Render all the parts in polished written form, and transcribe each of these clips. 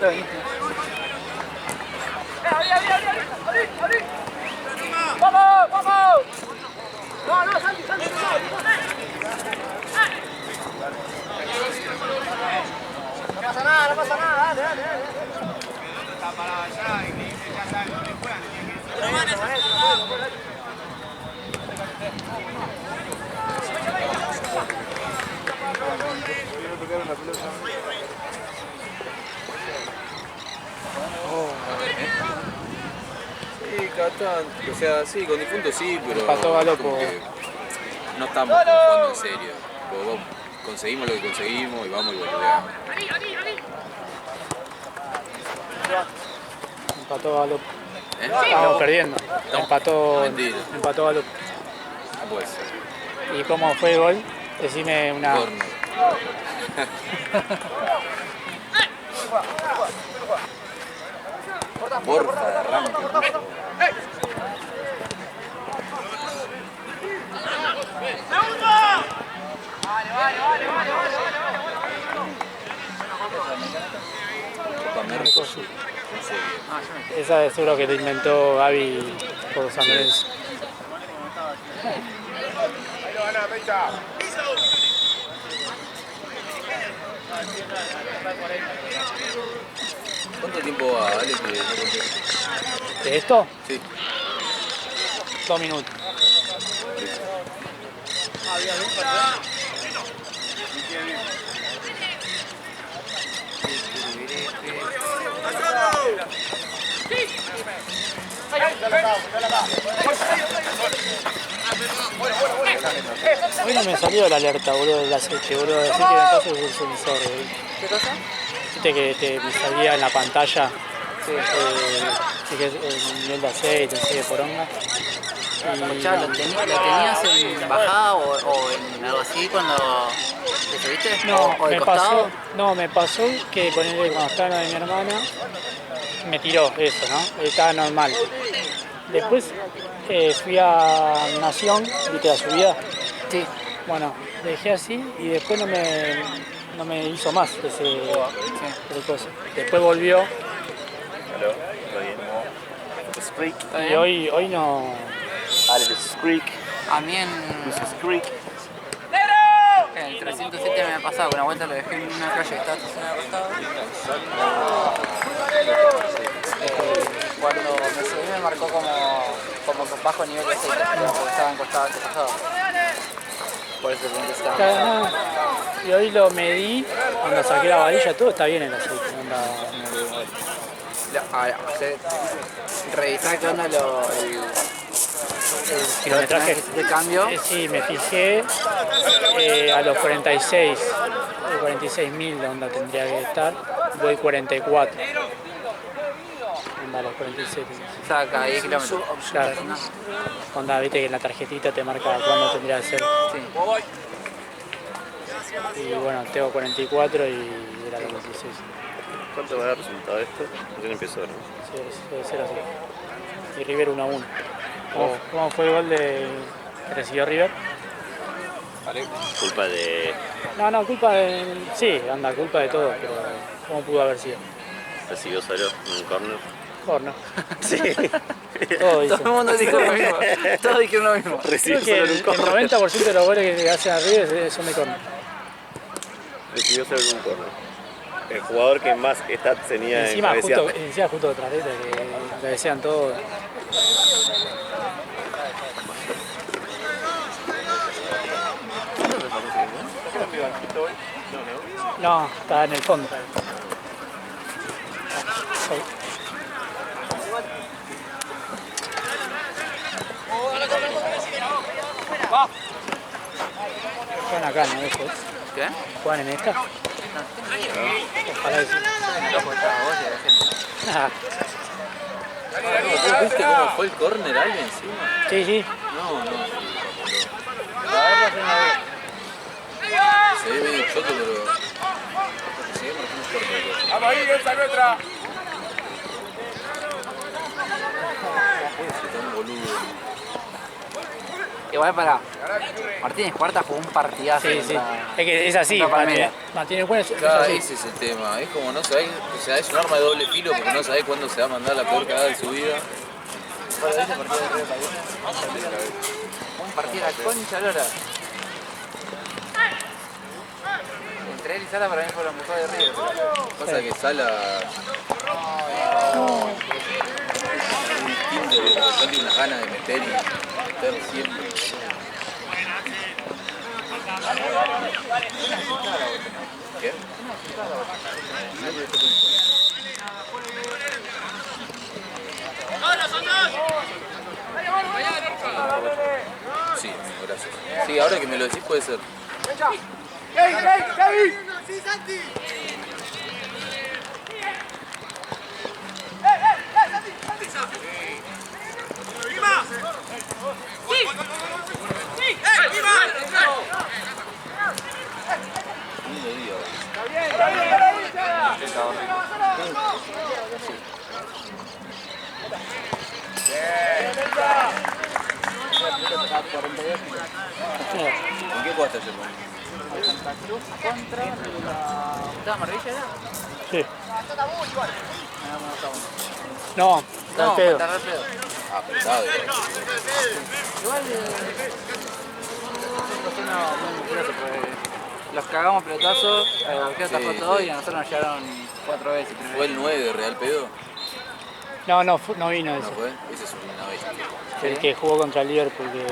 está buenísimo. ¡Vamos, vamos! No, no, Santi, Santi, no. No pasa nada, no pasa nada, dale, dale, dale. Está parado allá y ya saben dónde juegan, tienen que ir. Sí, cada tanto, o sea, sí, con difunto sí, pero Empató Galopo. como que no estamos jugando en serio. Como vamos, conseguimos lo que conseguimos y vamos y volvemos. Empató Galopo. ¿Eh? Estamos perdiendo. No, mentira. Empató Galopo. No puede ser. ¿Y cómo fue el gol? Decime una... Corner. Borja de arranque. Copa Mercosur. Esa seguro que lo inventó Gaby por San Lorenzo. ¿Cuánto tiempo va, Ale, que no conté? ¿De esto? Sí. 2 minutos. Hoy no me salió la alerta, boludo, del aceite, boludo. Así que me paso el sensor, boludo. ¿Qué cosa? Viste que me salía en la pantalla Sí. que el nivel de aceite, no sé qué poronga. Ya, ¿lo tenías en bajada o en algo así cuando te subiste? No, ¿O de me costado? pasó, no, me pasó que ponerle cuando estaba en la de mi hermana, me tiró eso, ¿no? Estaba normal. Después fui a Nación, viste la subida. Sí. Bueno, dejé así y después no me hizo más ese cosa. Después volvió y hoy no. A mí en el 307 me ha pasado, que una vuelta lo dejé en una calle que estaba estacionada al costado. Cuando me subí me marcó como bajo nivel de aceite, porque estaba encostado antepasado. Por eso pregunté si estaba. No. Y hoy lo medí, cuando saqué la varilla, todo está bien el aceite. Revisar qué onda el kilometraje de cambio. Sí, me fijé a los 46, 46.000 onda tendría que estar, voy 44. Onda a los 47. O sea, cada 10 kilómetros. Claro. Onda, viste que en la tarjetita te marca cuándo tendría que ser. Sí. Y bueno, tengo 44 y era 46. ¿Cuánto va a dar resultado esto? Recién empezó, ¿no? Sí, debe ser así. Y River 1-1. ¿Cómo fue el gol que recibió River? Culpa de... No, culpa de... Sí, anda, culpa de todo, pero ¿cómo pudo haber sido? Recibió solo en un corner. Corno. Sí. Todo dice. Todo el mundo dijo lo mismo. Todos dijeron lo mismo. Recibió Creo que solo en un el corner. 90% de los goles que hacen a River son de corno. Recibió solo en un corner. El jugador que más stats tenía Encima en justo otra vez, que le decían todo. No, está en el fondo. Juegan acá, ¿no? Después. ¿Qué? ¿Juegan en esta? Ojalá que sí. Ah, ¿Vos viste cómo fue el córner ahí encima? sí. No. Se ve medio choto, pero... Se ve marcando fuerte. ¡Vamos ahí, esa es nuestra! No puede ser tan boludo. Igual para Martínez Cuarta jugó un partidazo. Sí, sí. contra- Es que es así, contra Palmeiras. mantiene buenas. Es Claro, así. ese es el tema. Es como no sabés, o sea, es un arma de doble filo porque no sabés cuándo se va a mandar la peor cagada de su vida. ¿Vos lo viste el partido de River Palmeiras? Un partido a la concha lora. Entre él y Sala para mí fueron los mejores de River. Pasa que Sala es distinto, porque tiene unas ganas de meter y meter siempre. ¿Qué? Sí, gracias. Sí, ahora que me lo decís puede ser. Lindo día hoy. ¿Con qué jugaste ayer, Moni? Santa Cruz contra la... ¿Estaba Marbella era? Sí. No, No, está al pedo. contra Real Pedo. Ah, pesado. Igual nosotros una muy mentiroso porque los cagamos pelotazos, el arquero Sí, atajó todo sí. y a nosotros nos llegaron 4 veces. ¿Fue el 9 de Real Pedo? No vino ¿No ese. fue? Ese es una bestia. El que jugó contra el Liverpool. Que...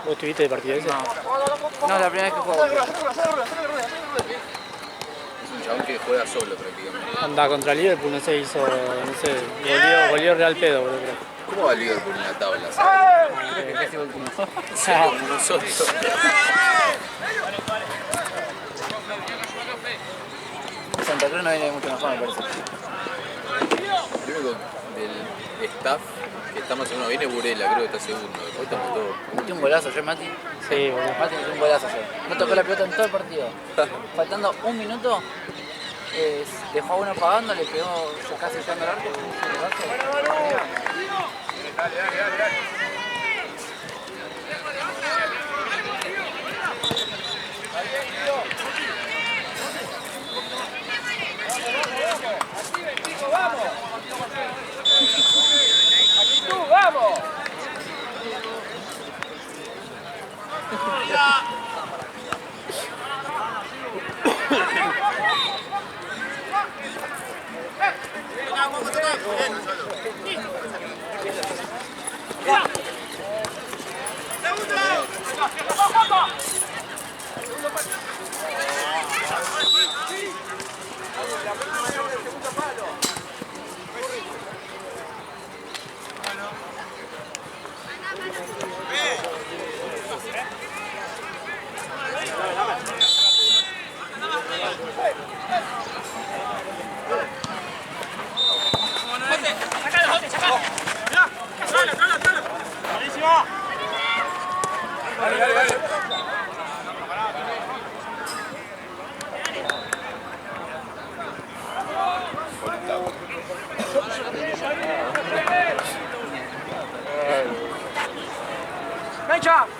¿Vos estuviste de partido ese? No, la primera vez que juego. Es un chabón que juega solo prácticamente. Anda contra el Liverpool, no sé, hizo. No sé, volvió Real Pedo, boludo, creo. ¿Cómo va Liverpool en la tabla? ¿Sabes? Creo que casi último. Sí, como nosotros. Santa Cruz no viene mucho mejor, me parece. El único del staff que está más o menos bien es Burela, creo que está segundo. Después estamos todos. Metió un golazo ayer, Mati. Sí, boludo. Mati metió un golazo ayer. No tocó la pelota en todo el partido. Faltando un minuto, dejó a uno pagando, le pegó casi llegando al arco. Un golazo.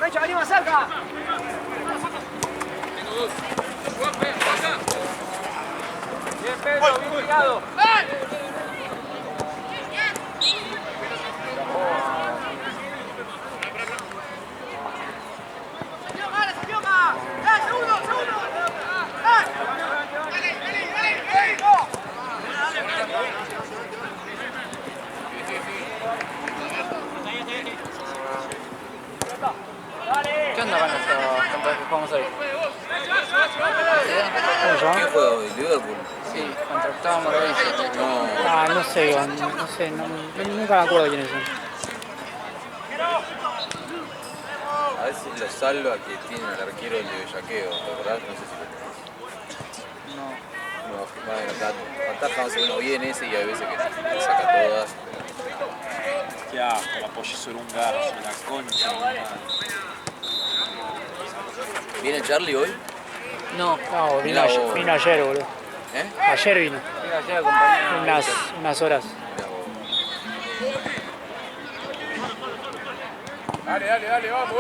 Mecha, vení más cerca. Bien, Pedro, bien pegado. ¿Qué onda con los que jugamos hoy? ¿Cómo se llama? ¿Quién juega hoy? ¿Liverpool? Sí, contra Octavo Morrovilla. No. Ah, no sé, nunca me acuerdo quiénes son. A veces lo salva que tiene al arquero el de Bellaqueo, ¿verdad? No sé si lo tenés. No. No, bueno, ataja más o menos bien ese y hay veces que le saca todas. Qué asco, la apoyé sobre un garzo, la concha. de mi madre. ¿Viene Charlie hoy? No. No, vino, Mirá vos. vino ayer, boludo. ¿Eh? Ayer vino, Mira, llega compañero. unas horas. Mirá vos. Dale, vamos,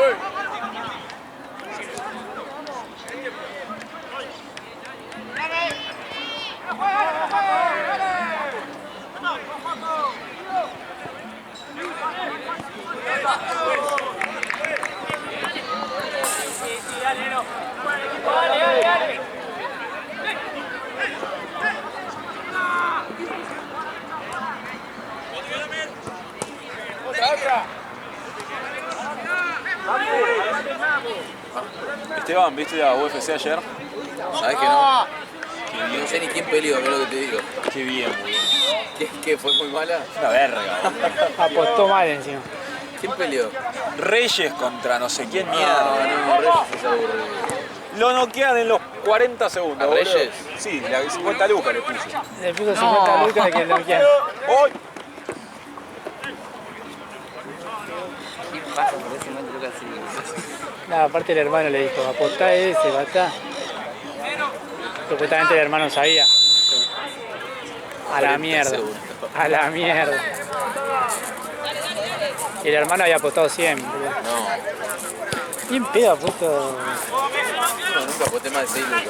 Esteban, ¿viste la UFC ayer? ¿Sabés que no? No sé ni quién peleó, es lo que te digo. Qué bien, boludo. ¿Qué fue muy mala? Una verga, boludo. Apostó mal encima. ¿Quién peleó? Reyes contra no sé quién No, mierda. no, Reyes es aburrido. Lo noquean en los 40 segundos. ¿A boludo. Reyes? Sí, la 50 lucas le puse. Le puso 50 lucas que lo quiere. ¡Voy! ¿Qué pasa por ese momento, Lucas? Sí. Nada, aparte el hermano le dijo, apostá ese, batá. Supuestamente el hermano sabía. A la 40 mierda. segundos. A la mierda. Y el hermano había apostado 100. boludo. No, ¿Quién pedo ha puesto? no, nunca aposté más de 6 lucas.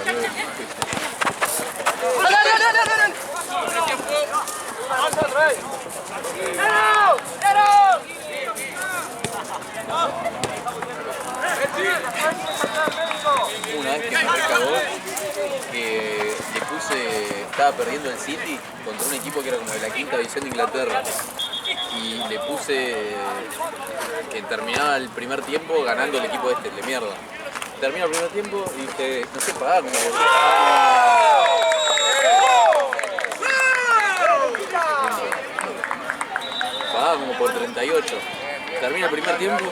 Una vez que me recagó, que le puse, estaba perdiendo el City contra un equipo que era como de la quinta división de Inglaterra. Y le puse que terminaba el primer tiempo ganando el equipo este, el de mierda. Termina el primer tiempo y dije, no sé pagar como pagaba como por 38. Termina el primer tiempo,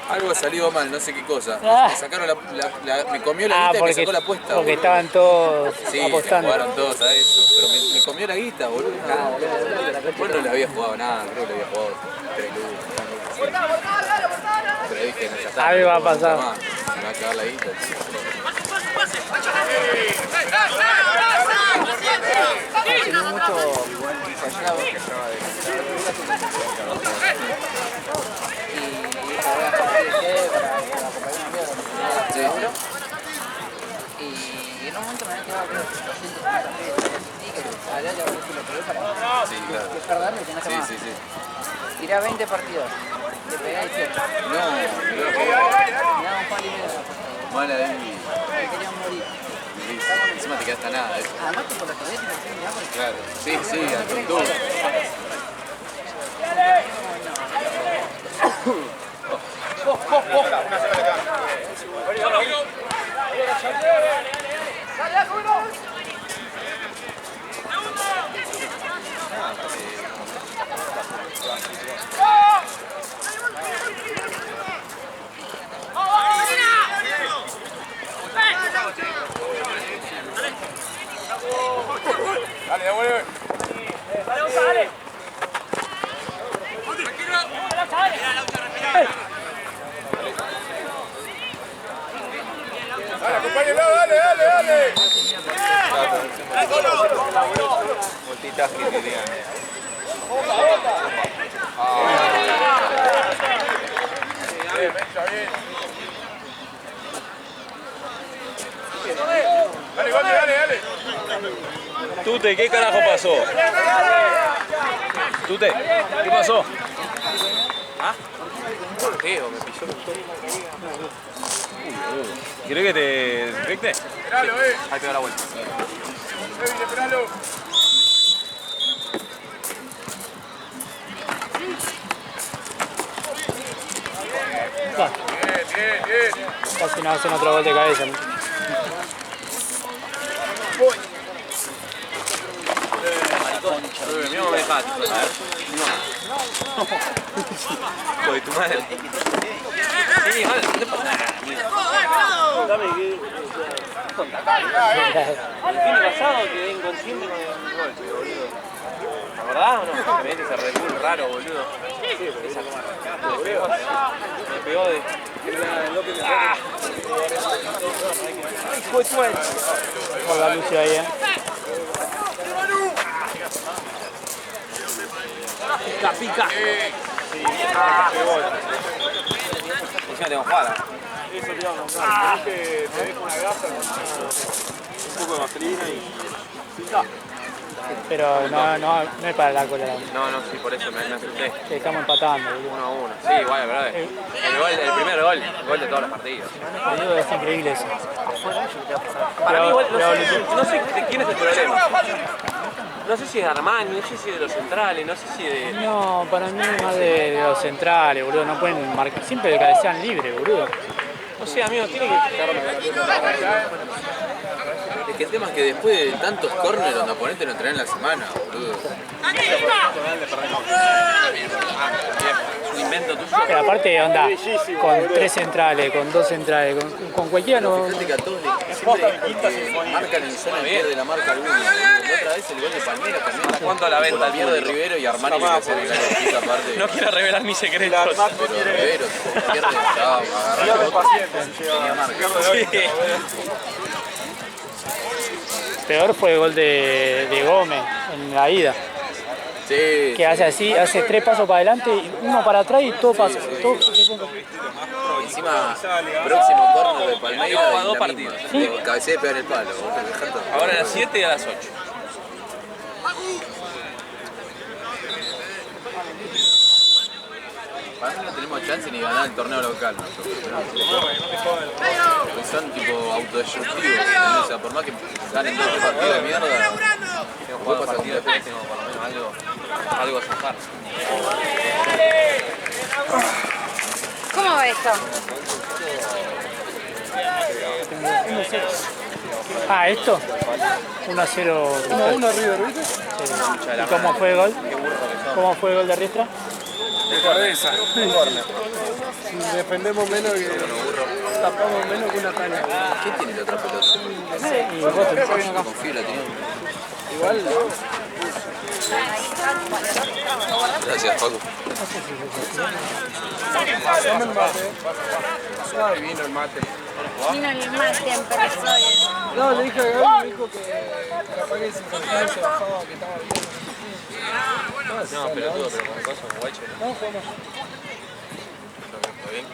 algo salió mal, no sé qué cosa. Me sacaron me comió la guita y me sacó la apuesta. Porque boludo. estaban todos Sí, apostando. jugaron todos a eso, pero me comió la guita, boludo. Bueno, no le había jugado nada, creo que le había jugado 3 lucas. Pero dije, no, ya está. Algo va a nunca pasar. más, me va a cagar la guita. Tiene mucho fallado que estaba de y esa era para la Copa de Mundial, y en un momento me había quedado 250 pesos, y allá ya lo pegué para Sí, claro. perderlo y tenés que Sí, más. sí, sí. Tiré a 20 partidos, le pegué 18. No, Me daba un palo y medio. mal ahí. Me querían morir. Encima te quedaste a nada, eso. Además que por la cabeza me decían, mirá, porque Claro. Sí, sí, al tontú. Dale, devuelve. Dale, acompáñalo, dale. Multitasking dirían. Bien, Benja, bien. Dale. Tute, ¿qué carajo pasó? Tute, ¿qué pasó? ¿Ah? Me pisó el toque. ¿Querés que te desinfecte? Esperalo, Ahí te da la vuelta. Kevin, esperalo. Bien. Casi no hacen otro gol de cabeza. ¿no? Mío me dejaste. Hijo de tu madre. Sí, vale, no te pasa nada. El fin pasado quedé inconsciente con el golpe, boludo. ¿La verdad o no? Me ese Red Bull raro, boludo. Me pegó de... Por la lucha ahí, Pica. Sí, me pegó. Encima tengo jugada. Eso te iba a contar. Te dejo una gasa con un poco de vaselina y... Pero no es para la cola. No, no, sí, por eso me asusté. Que estamos empatando, boludo. 1-1. Sí, igual, verdad. El primer gol, el gol de todos los partidos. Boludo, es increíble eso. Para mí, igual, no Pero- sé de quién es el problema. No sé si es de Armani, no sé si es de los centrales, no sé si de... No, para mí es más de los centrales, boludo. No pueden marcar. Siempre cabecean libre, boludo. No sé, amigo, tiene que... Es que el tema es que después de tantos corners donde oponente no traen la semana, boludo. Es un invento tuyo. Pero aparte, onda, con 3 centrales, con 2 centrales, con cualquiera no. Fíjate que a todos siempre marcan en zona de la marca alguna. boludo. La otra vez el gol de Palmeiras también. ¿Cuánto a la venta al Pierde público? Rivero y Armani le hace el gol aparte. No quiero revelar mis secretos. Pero Rivero pierde, chao, agarró tenía marca. Peor fue el gol de Gómez en la ida. Sí, Que hace así, hace 3 pasos para adelante, y 1 para atrás y todo pasa. Todo, encima próximo corner de Palmeiras Llevaba y 2 la partidos. misma. Cabecea y pegar el palo. Dejando. Ahora a las 7 y a las 8. Para mí no tenemos chance ni ganar el torneo local nosotros. Porque son tipo autodestructivos. ¿entendés? O sea, por más que ganen 2 partidos de mierda, Tengo jugado partidos, tengo por lo menos algo a sacar. ¿Cómo va esto? Ah, ¿esto? 1-0. 1-1 River, ¿viste? ¿Y cómo fue el gol? ¿Cómo fue el gol de Riestra? De cabeza. Si defendemos menos que... Tapamos menos que una caña. ¿quién tiene la otra pelota? Y vos te Confío, la tenía. Igual, Gracias, Paco. dame el mate. Ay, vino el mate. Vino el mate en persona. No, le dije a Gaby, me dijo que capaz que si Santana se bajaba, que estaba bien. No, pero con cosas, con guacho. No, jugamos. ¿Está bien?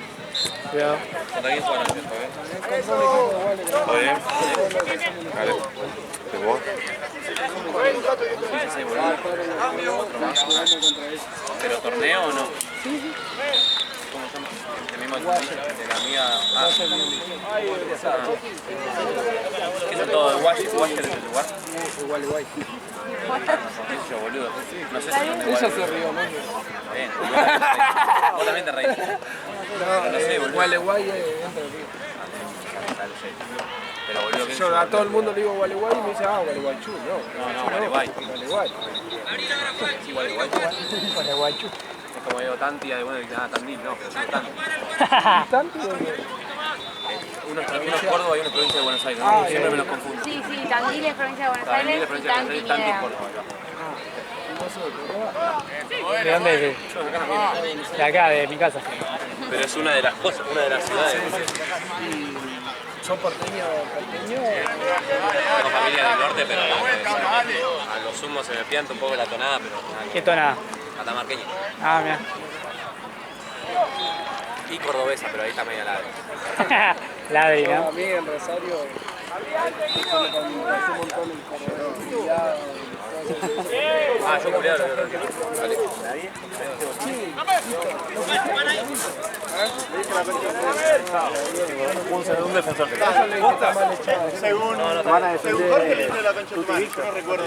Cuidado. ¿Contra quién juegan anoche? ¿Está bien? Contra un equipo igual. ¿Está bien? Vale. ¿Te jugó? ¿Pero torneo o no? ¿Cómo se llama? El mismo de la amiga. Ah. ¿Qué son todos? ¿Washer es el lugar? Igual, igual. ¿Qué sé yo, boludo? No sé si son de Ella igual. se rió, ¿no? Está bien. Vos también te reís. No sé, boludo. Gualeguay entra el río. Pero boludo, ¿qué sé Yo a todo el mundo le digo Gualeguay y me dice, Gualeguay Chu. No, Gualeguay. Gualeguay. Sí, Gualeguay. Con el guachu. Es como digo Tanti, algunos dicen, Tandil, no, pero yo Tanti. ¿Tanto o no? Uno es Córdoba y uno es provincia de Buenos Aires, ¿no? Siempre me los confundo. Sí, sí, Tandil es provincia de Buenos Tandil Aires es y provincia de Buenos Aires, Tanti Tanti es es Córdoba. ¿De dónde es? De acá, de mi casa. Pero es una de las cosas, una de las ciudades. ¿Son porteños? Tengo familia del norte, pero a lo sumo se me pianta un poco la tonada, pero ¿Qué tonada? catamarqueña. Ah, mira. Y cordobesa, pero ahí está media larga. Ladri, A ¿no? mí en Rosario, cuando hace un montón el cordero. Ah, yo culiado. Vale. Un defensor. Según Jorge le entra la concha de tu madre, yo no recuerdo.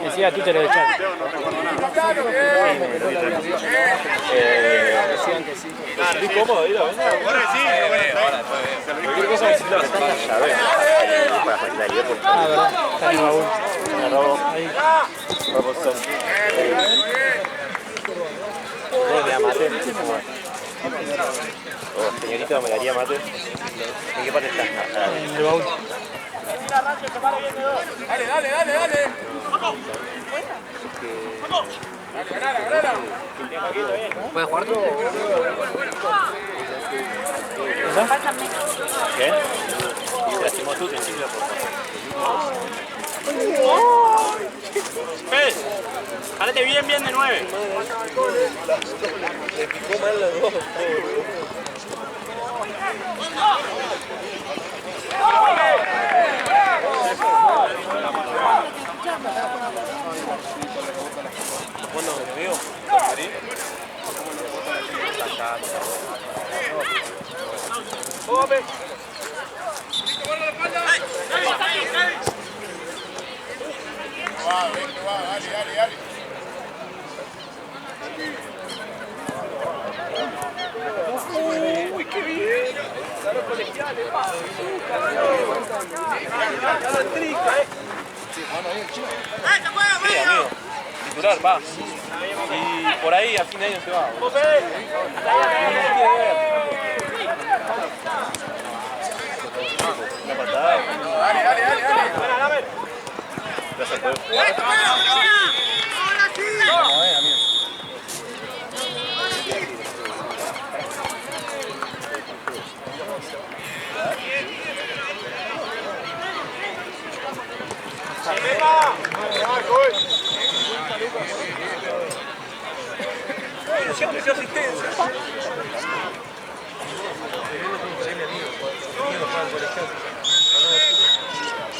Decía Twitter de chat. Decían que sí. ¿Es cómodo ir a ver? Jorge sí, Ahora después veo. Cualquier cosa decirlo. Ah, verdad. Está en el baúl. Ahí. ¿Me da mate? Señorita, ¿me daría mate? ¿En qué parte estás? En el baúl. ¿Puedes jugar tú? ¿Qué? Te lastimó tú, te encima, por ¡Pez! ¡Jálate bien de 9! Le picó mal los dos. Uy, qué bien. Ganó colegiales, va. Sí, amigo. Titular, va. Y por ahí a fin de año se va. Una patada. Dale. Ya se puede jugar. Siempre se asistencia.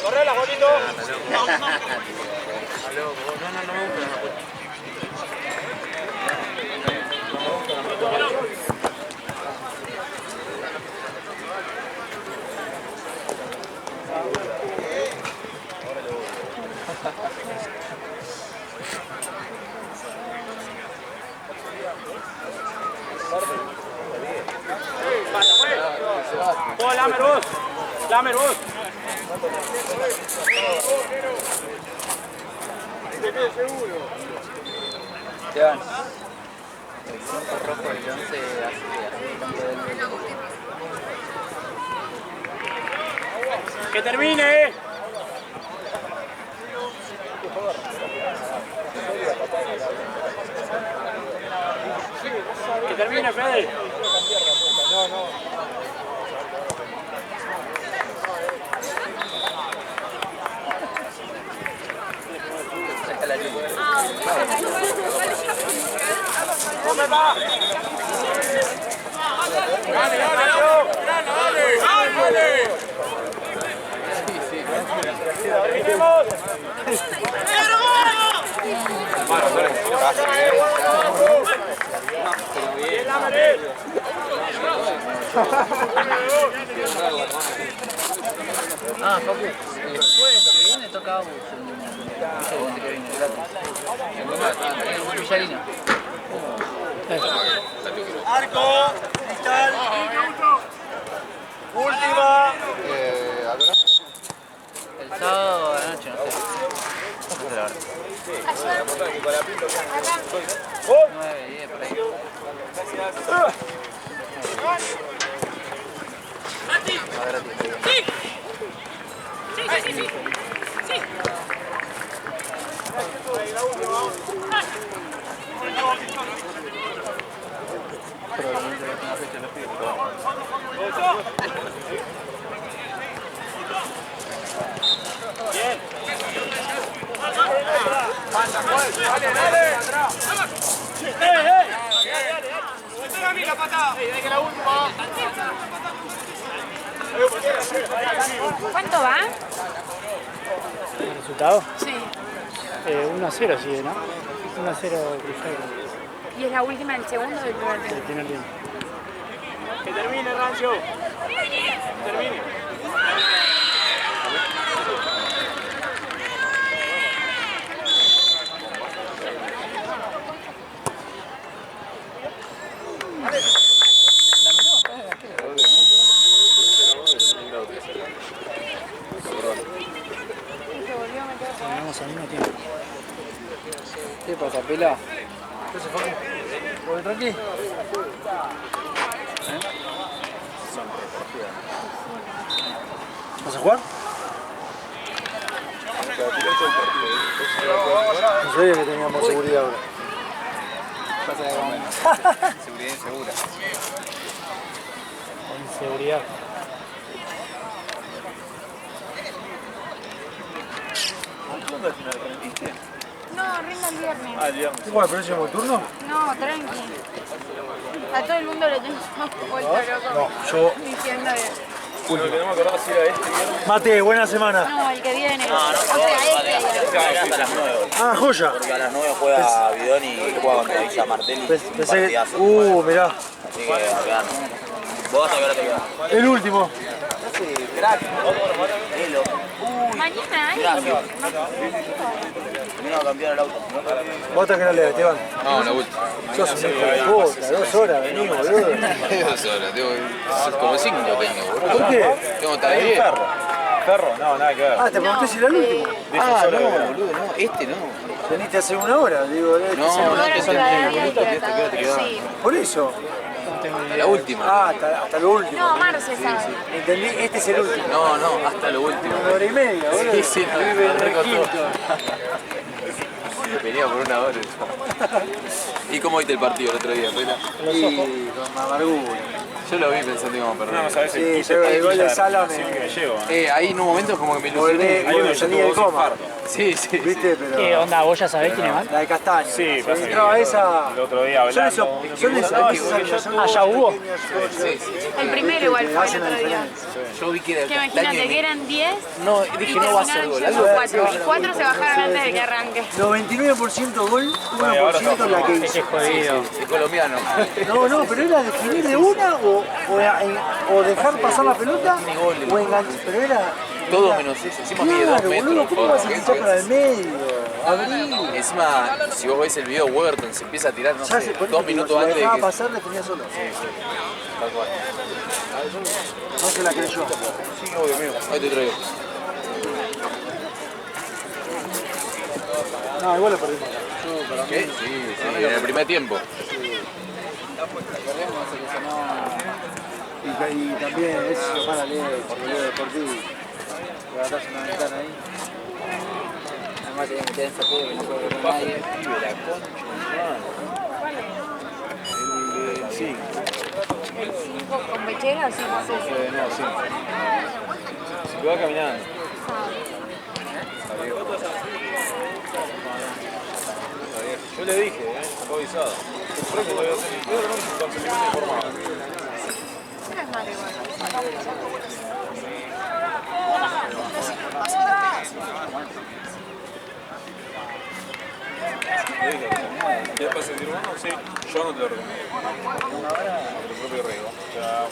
Correla, bonito. No me gusta. Lamer vos. Esteban, el punto rojo del 11 hace tanto del... Que termine. Que termine, Fede. ¿Dónde va? Dale. ¡Terminemos! Ah, Facu, jueves que viene toca Agus, el que viene gratis. En Villarino. Arco, Cristal. Última. El sábado a la noche, no sé. No sé la verdad. 9, 10, por ahí. ¿Cuánto va? ¿El resultado? Sí. 1-0 sigue, ¿no? 1-0 Cruzeiro. ¿Y es la última del segundo o del primer El tiempo? primer tiempo. Que termine, Rancho. Termine. Terminamos al mismo tiempo. ¿Qué pasa, Pela? ¿Qué se fue? ¿Voy tranqui? ¿Vas a jugar? No sabía que teníamos seguridad ahora. Seguridad insegura. Inseguridad. ¿Cuándo al final? ¿Viste? No, rinda el viernes. Ah, digamos. ¿Tú juegas el próximo turno? No, tranqui. A todo el mundo le tengo vuelto loco. No, yo. Diciendo que... Lo que no me acordaba si era este viernes. Mate, buena semana. No, el que viene. O sea, este. Hasta las 9. Ah, joya. Porque a las 9 juega Bidón y juega contra Villa Martelli. Pensé que... Partidazo. Mirá. Así que a quedarnos. Vos hasta que ahora te quedás. El último. Crack. Elo. Mañana hay. Vino a cambiar el auto. Vos hasta que no leas, Esteban. No, una vuelta. Sos un hijo de puta, 2 horas venimos, boludo. 2 horas, tengo como 5 tengo, boludo. ¿Por qué? Tengo hasta 10. Ferro, no, nada que ver. Ah, te pregunté si era el último. Ah, no, boludo, no. Este no. Veniste hace 1 hora, digo. No, no, Ahora son todavía 10 minutos que hasta que ahora te quedás. Sí. Por eso. La última. Ah, hasta lo último. No, Marce sabe. ¿Entendí? Este es el último. No, no, hasta lo último. 1 hora y media, boludo. Sí, sí, Vive en el recortó. quinto. Venía por 1 hora. ¿Y cómo viste el partido el otro día, Pela? Y con amargura. Yo lo vi pensando que íbamos a No, perder. sabes, Sí, yo el gol de Sala sí que me me llevo. Ahí en un momento como que me volvé, ilusioné. Hay uno salí que del tuvo coma. infarto. Sí, sí. ¿Viste? ¿Qué Pero onda? ¿Vos ya sabés quién es mal? la de Castaño. Sí, pasa que entraba esa. el otro día Son hablando. esos, son esas, No, esas que yo- son Ah, ya hubo. pequeñas cosas Sí, sí. El primero igual que fue el hacen la otro día. diferencia. Yo vi que era Que el imagínate Castaño que y eran 10 no, y dije no va a ser terminaron gol. yendo Algo 4. Y 4 se bajaron antes de que arranque. 99% gol, 1% la que Ese hizo. es jodido. es colombiano. No, no, pero era definir de una o dejar pasar la pelota o enganchar. Pero era. Todo menos eso. Encima mide 2 Claro, metros. boludo, ¿cómo vas a Jorge, echar para el medio? Abrí. Encima, si vos ves el video, Weberton se empieza a tirar, no Ya sé, se por 2 eso, minutos si la antes de dejaba que... pasar, definía solo. Tal cual. No se la creyó. Sí, obvio, amigo. Ahí te traigo. No, igual lo perdimos. ¿Qué? Sí, sí, en el primer tiempo. Y también eso es para leer, boludo deportivo. Levantás una ventana ahí. Además tenía que meter en esa juego que no puedo ver a nadie. Sí. 5 con pechera, sí, no sé. No, sí. Se va caminando. Yo le dije, fue avisado. Creo que voy a hacer un consentimiento informado. No es malo igual. Le dije, ¿quieres presentir uno? Sí, yo no te lo recomiendo. A tu propio riesgo. O sea,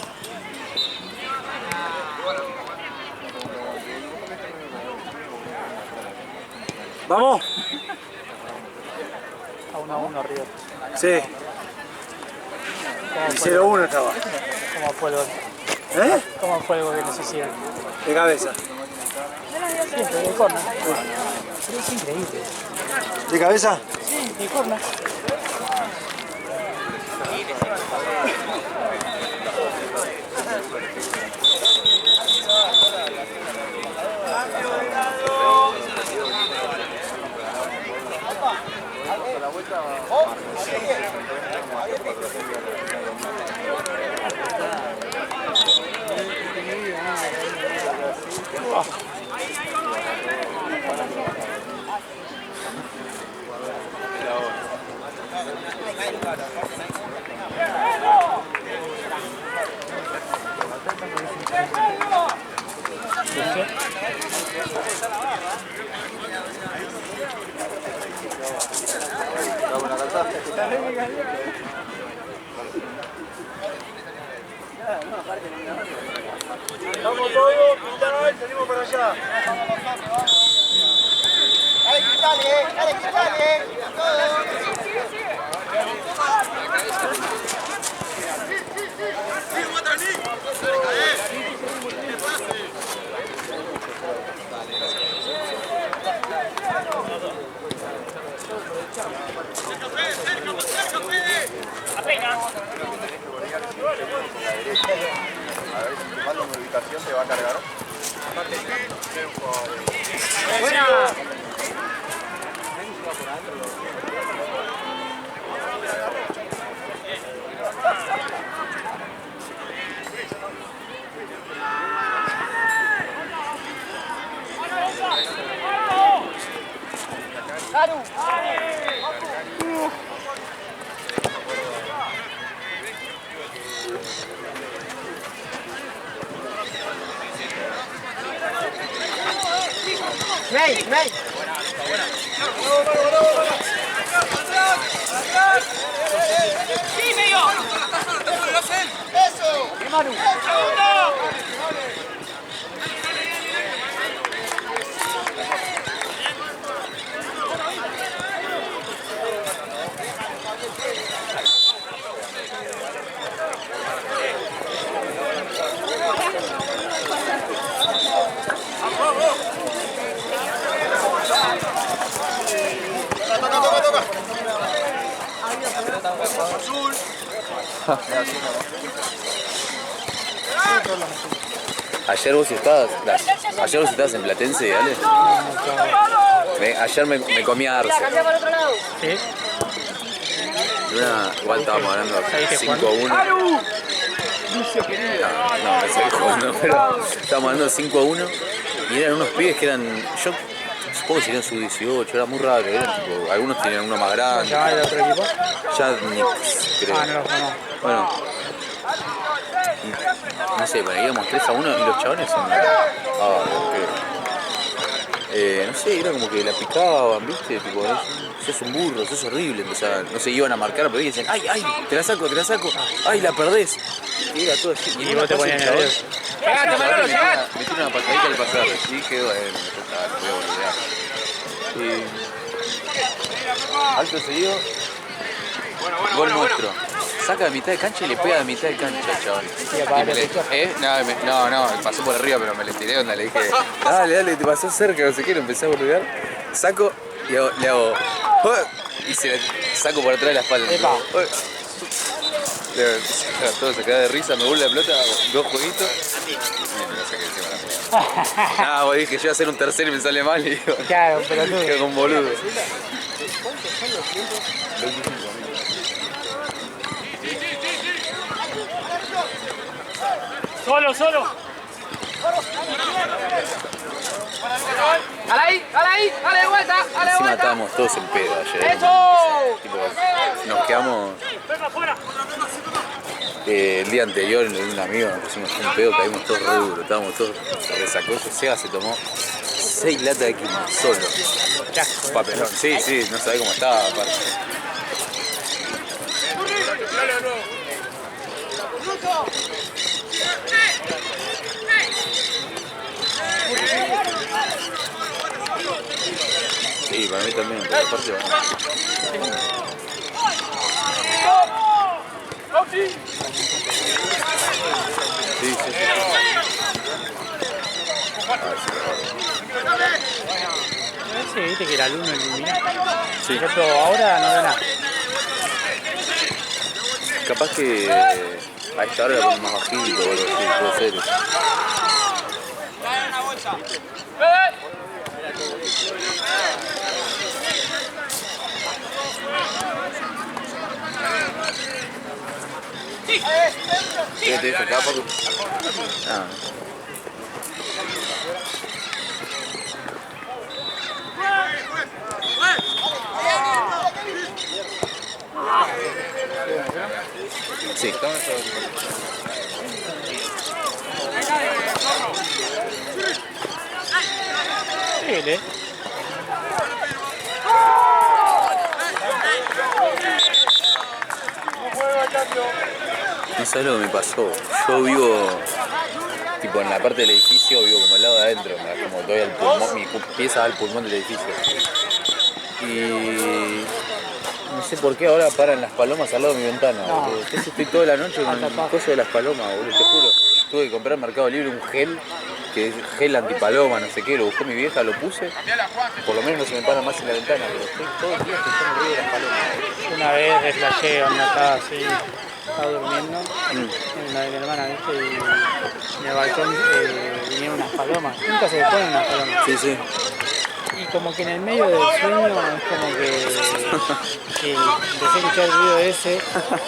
¿Vamos? A 1-1 River. Sí. Y 0-1 estaba. ¿Cómo fue el gol? ¿Eh? ¿Cómo fue el gol que nos hicieron? De cabeza. Siempre, de corner. Pero es increíble. ¿De cabeza? Sí, de corner. Vamos todos, quitale, salimos para allá. Dale, quítale, A ver, si te mando una ubicación te va a cargar. ¡Eso! Ayer vos estabas en Platense, Ale. Ayer me comí a Arce. ¿Sí? Igual estábamos ganando 5-1. No seguí jugando, pero estábamos ganando 5-1 y eran unos pibes que eran. Yo supongo que serían sub-18, era muy raro. Tipo, algunos tenían uno más grande. ¿Ya el otro equipo? Ya ni creo. Ah, no. Bueno. No sé, bueno, íbamos 3-1 y los chabones son. No sé, era como que la picaban, ¿viste? Tipo, sos un burro, sos horrible. Empezaban, no sé, iban a marcar, pero dicen, ay, te la saco, ay, la perdés. Y era todo así. Y vos te ponías nervioso. Metí una patadita al pasar. Y dije, bueno, voy a volver. Alto seguido. Gol nuestro. Saca de mitad de cancha y le pega de mitad de cancha, chaval. No, pasó por arriba, pero me le tiré onda, le dije, dale, te pasó cerca, no sé qué, lo empecé a boludear. Saco y le hago, y se le saco por atrás de la espalda. Todo se queda de risa, me vuelve la pelota, 2 jueguitos. Y me lo saqué encima de la pelota. Vos dije, yo voy a hacer un tercero y me sale mal y digo, Claro, pero tú. quedo con boludo. Solo. Dale de vuelta. Encima estábamos todos en pedo ayer. Tipo, nos quedamos. El día anterior, un amigo nos pusimos un pedo, caímos todos re duros, estábamos todos resacosos. Seba se tomó 6 latas de quinoa solo. Papelón, sí, no sabés cómo estaba aparte. Sí, para mí también, pero aparte va. Sí. Sí, viste que la luna ilumina. Sí. Por ejemplo, ahora no veo nada. Capaz que a esta hora la ponen más bajito o algo así, puede ser. ¿Qué te dice acá, Paco? Sí. Sí, No sabes lo que me pasó. Yo vivo tipo en la parte del edificio, vivo como al lado de adentro, como doy al pulmón, mi pieza da al pulmón del edificio. Y no sé por qué ahora paran las palomas al lado de mi ventana. Boludo. Entonces estoy toda la noche con el coso de las palomas, boludo, te juro. Tuve que comprar en Mercado Libre un gel, que es gel antipaloma, no sé qué, lo buscó mi vieja, lo puse. Por lo menos no se me paran más en la ventana, pero estoy todo el día escuchando el ruido de las palomas. una vez desflashé cuando estaba así, estaba durmiendo, en la de mi hermana, ¿viste? Y en el balcón vinieron unas palomas. Nunca se le ponen unas palomas. Sí. Y como que en el medio del sueño es como que empecé a escuchar el ruido ese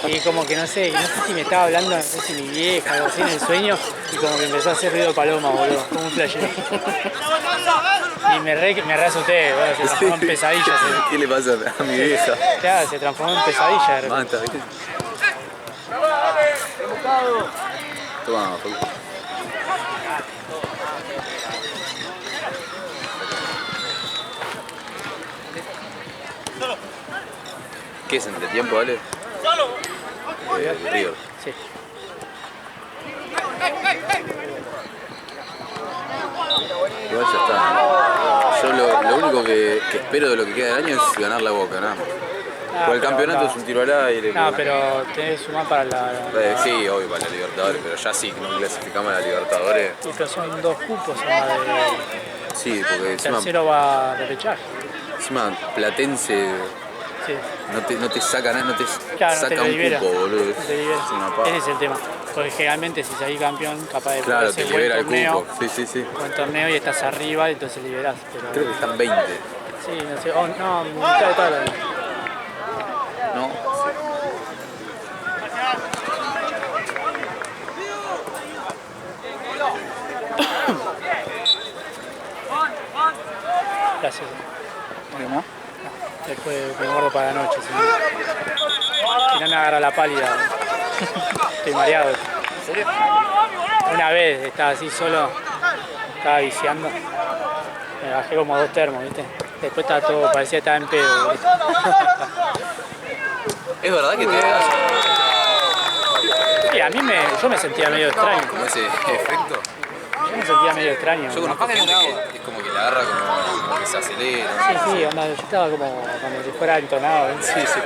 y como que no sé si me estaba hablando, no sé si mi vieja o algo así en el sueño y como que empezó a hacer ruido de paloma, boludo, como un flashero. Y me re asusté, boludo, se transformó en pesadilla. ¿Qué le pasa a mi vieja? Claro, se transformó en pesadilla de repente. Mata, ¿viste? Toma, Paco. ¿Qué es entretiempo, vale? River. Sí. Igual ya está. Yo lo único que espero de lo que queda del año es ganar la Boca, nada más. Por el campeonato es un tiro al aire. No, pero tenés que sumar para la... Sí, obvio, para la Libertadores, pero ya sí que no clasificamos a la Libertadores. Sí, pero son 2 cupos más de... Sí, porque El tercero va a repechaje. encima Platense Sí. no te saca nada, no te Claro, no saca te un libera. cupo, boludo. No te libera. Es una paja. Ese es el tema. Porque generalmente si salís campeón, capaz de Claro, hacer te buen libera el torneo, cupo. Sí. buen torneo y estás arriba, entonces liberás. Pero... Creo que están 20. Sí, no sé. Oh, no, mitad de tabla. ¿No? Gracias. ¿No? Después me guardo para la noche. Si no me agarra la pálida. Estoy mareado. ¿En serio? Una vez estaba así solo, estaba viciando. Me bajé como 2 termos, ¿viste? Después estaba todo, parecía que estaba en pedo, ¿viste? ¿Es verdad que te das Sí, a mí yo me sentía medio extraño. como ese efecto? Yo me sentía medio extraño. Yo conozco gente que es como que la agarra como que se acelera. Sí, onda, yo estaba como si fuera entonado, ¿viste? Sí.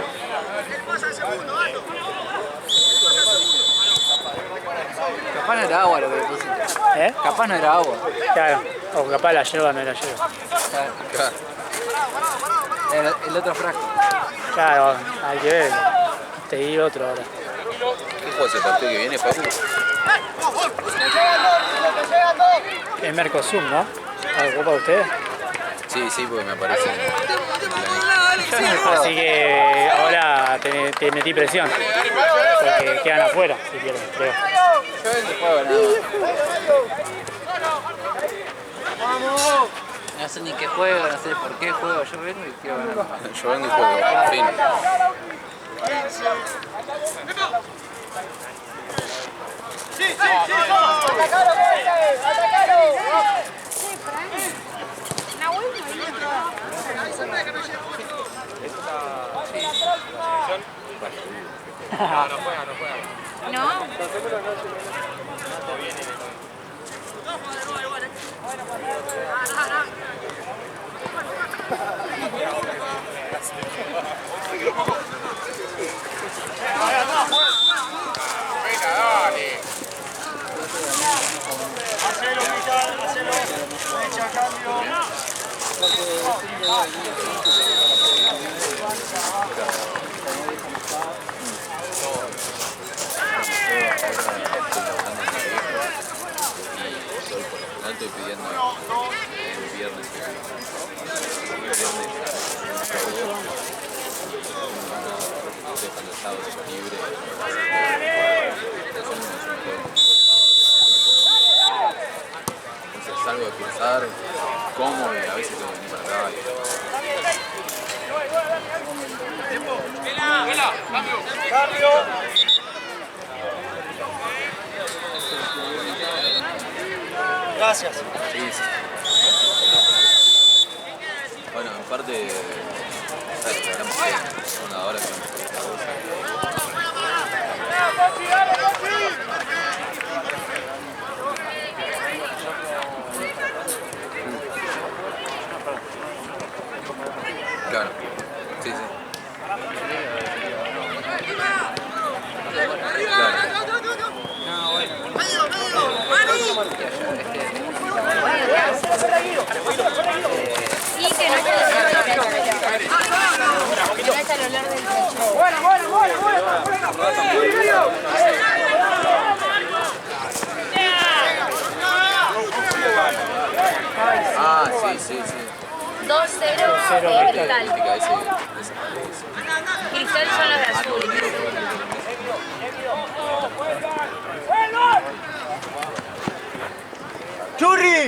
Capaz no era agua lo que le pusiste. Capaz no era agua. Claro, o capaz la yerba no era yerba. Claro. El otro frasco. Claro, hay que ver. Te di otro ahora. ¿Qué juego es el partido que viene, Papu? Es Mercosur, ¿no? ¿La copa de ustedes? Sí, porque me aparece en Así que ahora te metí presión. Porque quedan afuera, si quieren, creo. Yo vengo y juego nada más. No sé ni qué juego, no sé por qué juego. Yo vengo y quiero ganar. Yo vengo y juego. Fin. ¡Atacalo, atacalo! Nahuel no vino. No. Estoy pidiendo el viernes cuando el sábado es libre. Entonces salgo a cruzar, como y a veces tengo que venir para acá. Gracias. Sí. Bueno, en parte, ahora claro, sí. Y que no puede ser el pecho. Que no es al olor del pecho. Ah, sí. 2-0 Cristal. Ese. Cristal son los de azul. ¡Churri!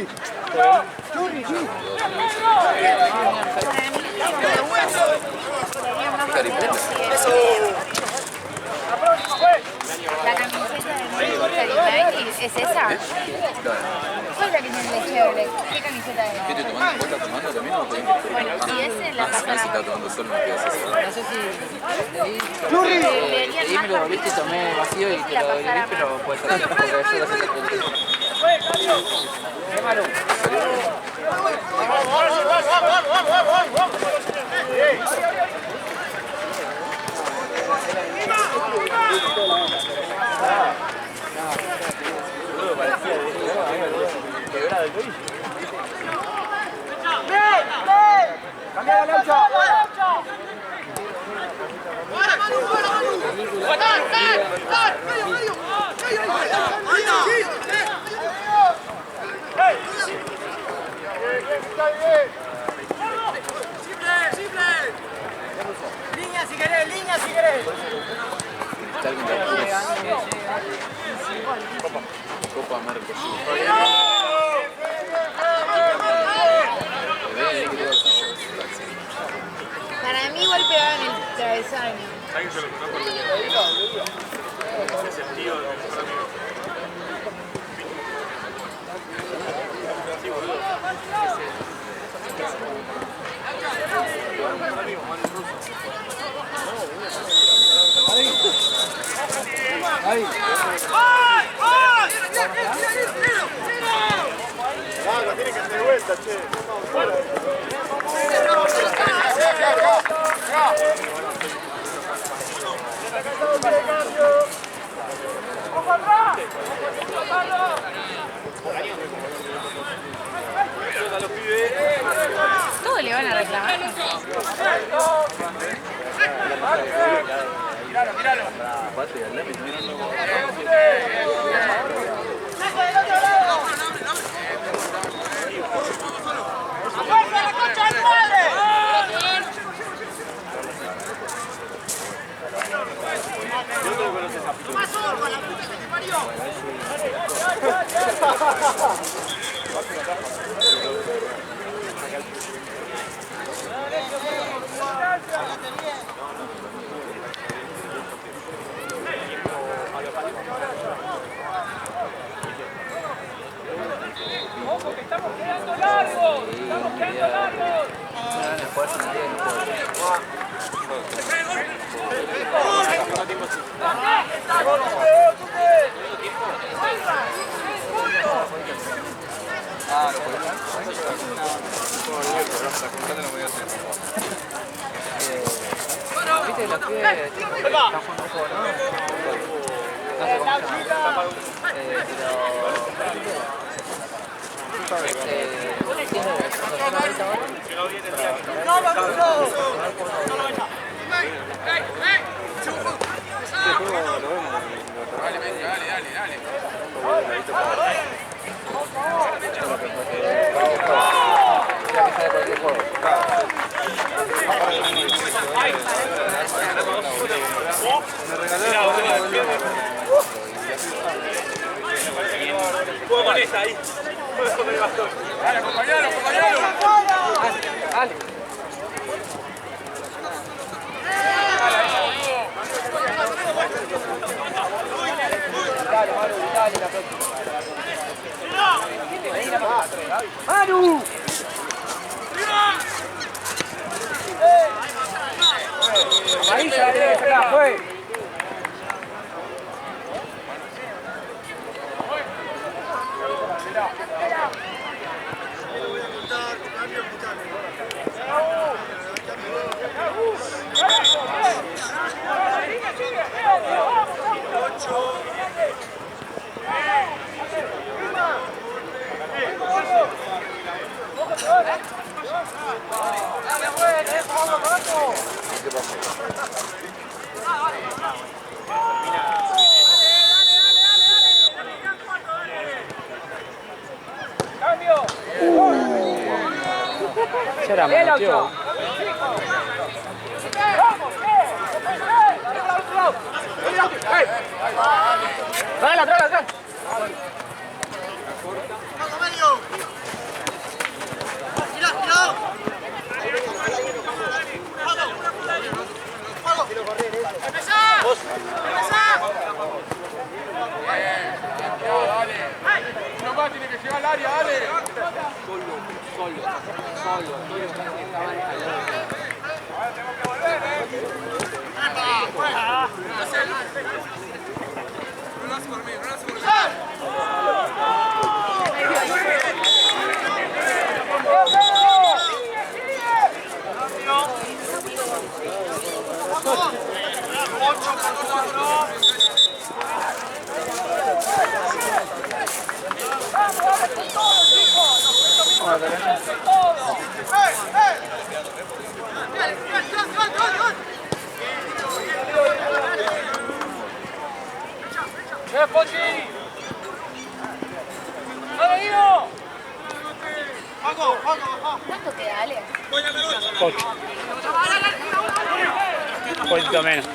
La camiseta de Caribe es esa. ¿Cuál es la que tiene el chévere? ¿Qué camiseta es? ¿Qué te tomando? ¿Vos estás tomando también o te? Bueno, si es la Si se pasada. está tomando solo, no quedas así. No sé si leí me lo volviste y tomé vacío y te lo dividí, pero puede ser porque yo lo sé. ¡Cambia la lucha! Línea si querés, línea si querés. Copa Mercosur. Para mí golpeaba en el travesaño. ¿Saben que yo lo conozco porque ese es el tío de mi mejor amigo? Sí, boludo. Claro, tiene que hacer vuelta, che. ¡Ojo atrás! Todo le van a reclamar. ¡Fuerza la concha del padre! ¡Más orba, la puta que te parió! ¡Ojo que estamos quedando largos! ¡Estamos quedando largos! ¿Viste los pibes están jugando un juego, no? No sé cómo se llama. Juego con esa ahí. Con el bastón. Dale, acompañalo, acompañalo. Dale. Dale, la próxima. ¡Manu! Ahí se la tiene que sacar, fue. Ya era metió. ¡Dale, atrás, atrás! Uno más tiene que llegar al área, dale. ¿Cuánto queda, Ale? 8. Un poquito menos.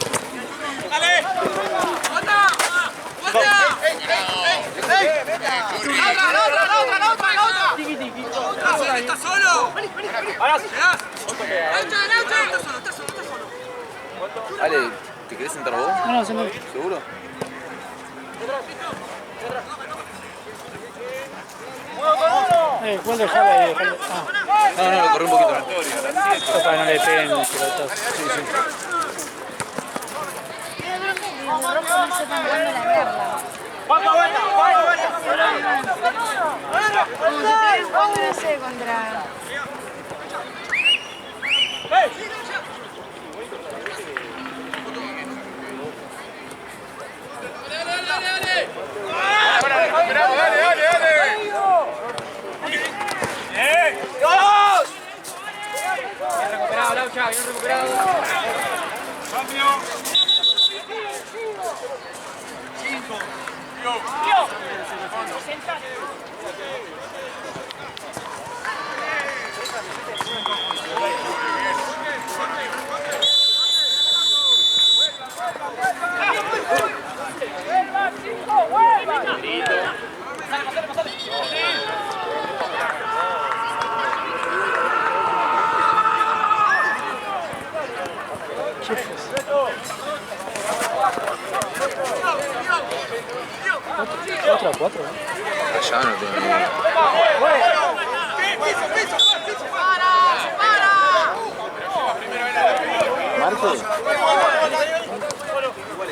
¿Estás solo? Ale, ¿te querés sentar vos? No, se me... ¿Seguro? ¿Cuál dejarla ahí? No, lo corrí un poquito más. Para que no le peguen los pelotazos. Sí, sí. Los rojos no sepan cuándo largarla. Como se peguen jugando, no sé, contra... Bien recuperado, Laucha, bien recuperado. ¿4 a 4? Allá no tengo ni idea. ¿Marco?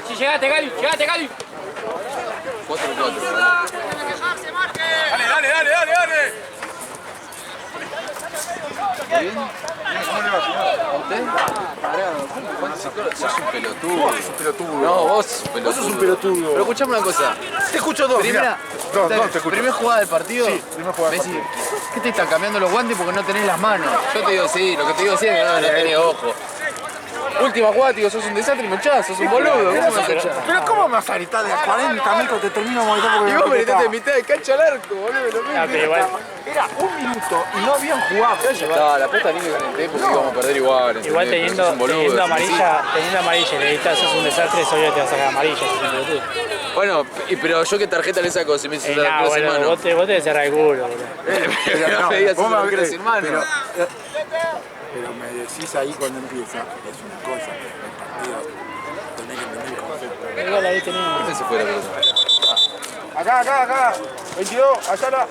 Sí, llegate, Gali, llegate, Gali. 4-4. Dale. ¿Está bien? ¿A usted? Sos un pelotudo. No, vos sos un pelotudo. Vos sos un pelotudo. Pero escuchame una cosa. Te escucho dos, Primera, dos te escucho. Primera jugada del partido. Sí, primera jugada del Messi, ¿qué te están cambiando los guantes porque no tenés las manos? Yo te digo sí, lo que te digo sí es que no tenés ojo. Última jugada, te digo, sos un desastre y me echás, sos un boludo. ¿Cómo me vas a echar? Pero ¿cómo me vas a gritar de a 40 metros? Te termino moviendo porque Y vos me gritaste de mitad de cancha al arco, boludo. Lo mismo. Pero igual, Era un minuto y no habían jugado. La puta ni me calenté porque íbamos a perder igual. ¿entendés? igual Porque sos un boludo, teniendo sí, amarilla y le editas, sos un desastre, es obvio que te vas a sacar amarilla. sos un pelotudo. sí. Bueno, pero yo qué tarjeta le saco si me hice la Nah, clase bueno, mano. vos te cerrás el culo, boludo. Pero no me digas eso, no quiero decir mano. Pero me decís ahí cuando empieza, es una cosa, el partido, tenés que entender el concepto. Igual ahí tenemos. ¿Dónde se fue la pelota? Acá, 22, allá la.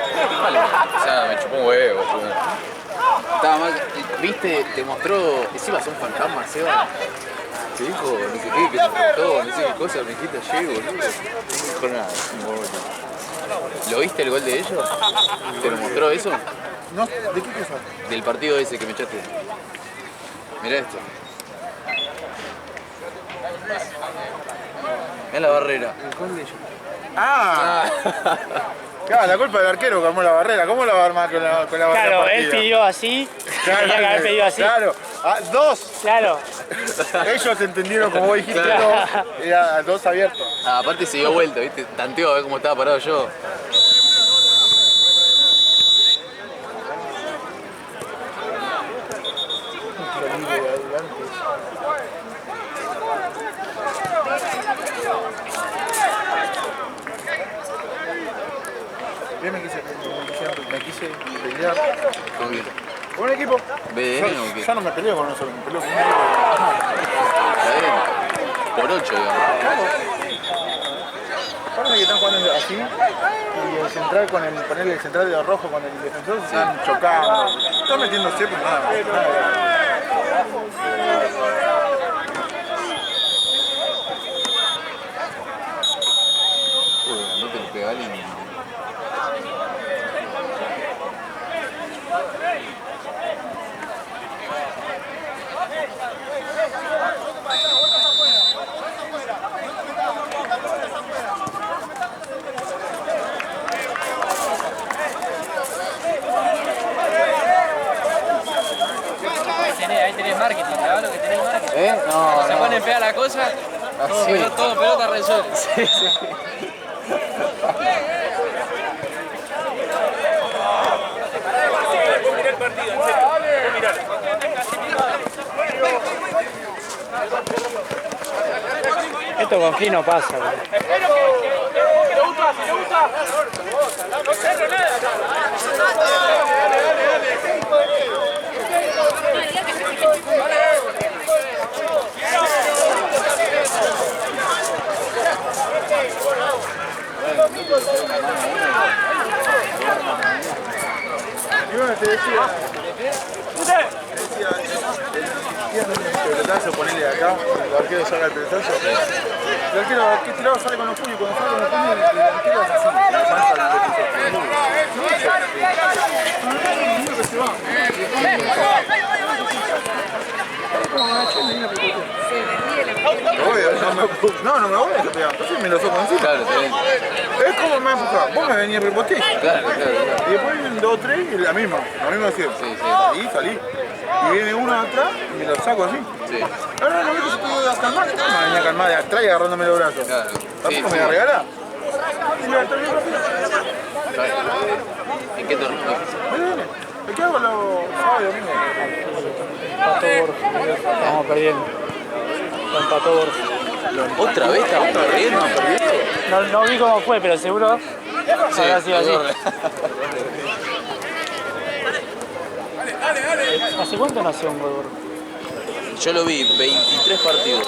O sea, me chupó un huevo. Boludo. Estaba mal. ¿Viste? Te mostró. Encima son fantasmas, Seba. Te dijo, no sé qué, que te faltó, no sé qué cosa, me dijiste ayer, boludo. No me dijo nada, boludo. ¿Lo viste el gol de ellos? ¿Te lo mostró eso? No, ¿de qué cosa? Del partido ese que me echaste. Mirá esto. Mirá la barrera. El gol de ellos. ¡Ah! Claro, la culpa del arquero que armó la barrera. ¿Cómo la va a armar con la barrera? Claro, él partida? pidió así, tenía que haber pedido así. Claro, dos. Claro. Ellos entendieron como vos dijiste, Claro. no, era dos abiertos. Ah, aparte se dio vuelta, ¿viste? Tanteó a ver cómo estaba parado yo. Bien me quise pelear. ¿Con quién? ¿Con un equipo? ¿BDM o qué? Yo no me peleo con nosotros, me peleo con un ¿Está bien? Por 8, digamos. Parece que están jugando así y el central ponerle el central de rojo con el defensor se están chocando. Están metiéndose, pero nada. No te le pega a alguien. ¿Eh? No, Se no. pone fea la cosa, todo, Así. todo pelota resuelta. Sí, sí. Esto con Gui no pasa, bro. Y bueno, te decía, el pelotazo, ponele acá, el arquero saca el pelotazo. El arquero que tirado sale con los puños, cuando sale con los puños, el arquero hace así, le pasa al no me voy a pegar, entonces me lo soco encima. Claro, tenés. Es como me empujado, vos me venís a rebote. Claro. Y después vienen 2 o 3 y la misma siempre. Sí. Salí. Y viene uno de atrás y me lo saco así. Sí. Ahora no ves que se pudo calmar, me venía a calmar de atrás y agarrándome los brazos. Claro. ¿Tampoco me la regala? Y me la terminé rápido. ¿En qué torneo? Viene. ¿Me quedo con los sábados y domingos? Empató Borja. Estamos perdiendo. Lo empató Borja. ¿Otra vez estamos perdiendo? No vi cómo fue, pero seguro habrá sido así. ¿Hace cuánto no hacía un gol, Borja? Yo lo vi 23 partidos.